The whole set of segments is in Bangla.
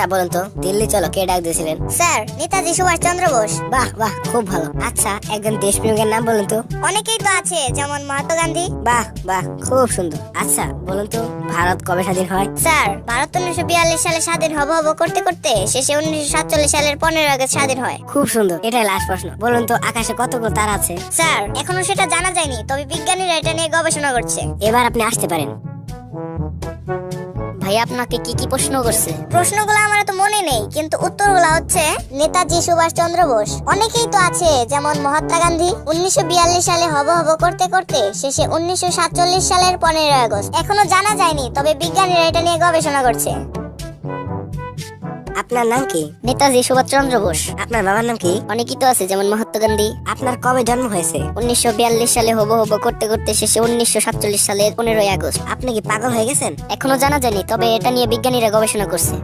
আচ্ছা বলুন তো, দিল্লি চলো কে ডাক দিয়েছিলেন? স্যার, নেতাজি সুভাষচন্দ্র বোস। বাহ বাহ, খুব ভালো। আচ্ছা একজন দেশপ্রেমিকের নাম বলুন তো। অনেকেই তো আছে, যেমন মহাত্মা গান্ধী। বাহ বাহ, খুব সুন্দর। আচ্ছা বলুন তো, ভারত কবে স্বাধীন হয়? স্যার, ভারত 1942 সালে স্বাধীন হব করতে করতে শেষে 1947 সালের 15 আগস্ট স্বাধীন হয়। খুব সুন্দর। এটাই লাস্ট প্রশ্ন। বলুন তো, আকাশে কতগুলো তারা আছে? স্যার, এখনো সেটা জানা যায়নি, তবে বিজ্ঞানীরা এটা নিয়ে গবেষণা করছে। এবার আপনি আসতে পারেন। ভাই আপনাকে কি কি প্রশ্ন করছে? প্রশ্নগুলো আমার তো মনে নেই, কিন্তু উত্তরগুলো হচ্ছে নেতাজি সুভাষচন্দ্র বোস। অনেকেই তো আছে, যেমন মহাত্মা গান্ধী। 1942 সালে হব করতে করতে শেষে 1947 সালের 15 আগস্ট। এখনো জানা যায়নি, তবে বিজ্ঞানীরা এটা নিয়ে গবেষণা করছে। আপনার নাম কি? নেতাজি সুভাষচন্দ্র বোস। আপনার বাবার নাম কি? অনেকেই তো আছে, যেমন মহাত্মা গান্ধী। আপনার কবে জন্ম হয়েছে? 1942 সালে হব করতে করতে শেষে 1947 সালের 15 আগস্ট। আপনি কি পাগল হয়ে গেছেন? এখনো জানা যায়নি, তবে এটা নিয়ে বিজ্ঞানীরা গবেষণা করছে।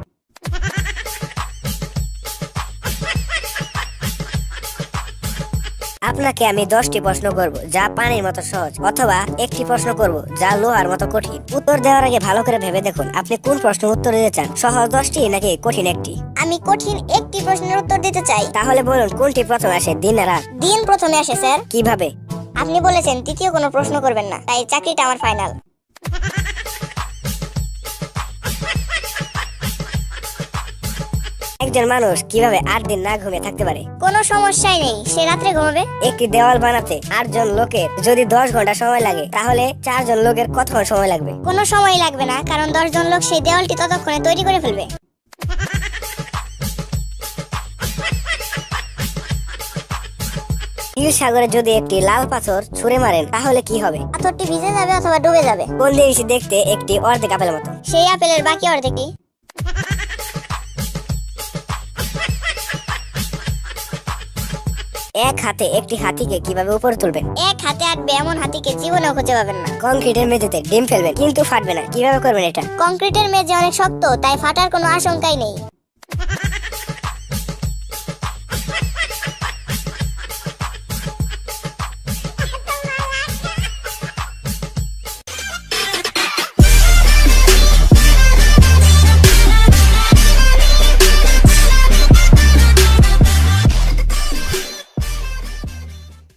আপনাকে আমি 10টি প্রশ্ন করব যা পানির মতো সহজ, অথবা একটি প্রশ্ন করব যা লোহার মতো কঠিন। উত্তর দেওয়ার আগে ভালো করে ভেবে দেখুন আপনি কোন প্রশ্নের উত্তর দিতে চান, সহজ 10টি নাকি কঠিন একটি। আমি কঠিন একটি প্রশ্নের উত্তর দিতে চাই। তাহলে বলুন কোনটি প্রথমে আসে, দিন না রাত? দিন প্রথমে আসে স্যার। কিভাবে? আপনি বলেছেন তৃতীয় কোনো প্রশ্ন করবেন না, তাই চাকরিটা আমার ফাইনাল। একজন মানুষ কিভাবে 8 দিন না ঘুমিয়ে থাকতে পারে? কোনো সমস্যাই নেই, সে রাত্রে ঘুমাবে। একটি দেওয়াল বানাতে 8 জন লোকের যদি 10 ঘন্টা সময় লাগে, তাহলে 4 জন লোকের কতক্ষণ সময় লাগবে? কোনো সময় লাগবে না, কারণ 10 জন লোক সেই দেওয়ালটি ততক্ষণে তৈরি করে ফেলবে। নীল সাগরে যদি একটি লাল পাথর ছুঁড়ে মারেন তাহলে কি হবে? পাথরটি ভিজে যাবে অথবা ডুবে যাবে। কোন জিনিস দেখতে একটি অর্ধেক আপেলের মতো? সেই আপেলের বাকি অর্ধেকটি। এক হাতে একটি হাতিকে কিভাবে উপরে তুলবেন? এক হাতে আটবে এমন হাতিকে জীবনেও খুঁজে পাবেন না। কংক্রিটের মেঝেতে ডিম ফেলবেন কিন্তু ফাটবে না, কিভাবে করবেন এটা? কংক্রিটের মেঝে অনেক শক্ত, তাই ফাটার কোনো আশঙ্কাই নেই।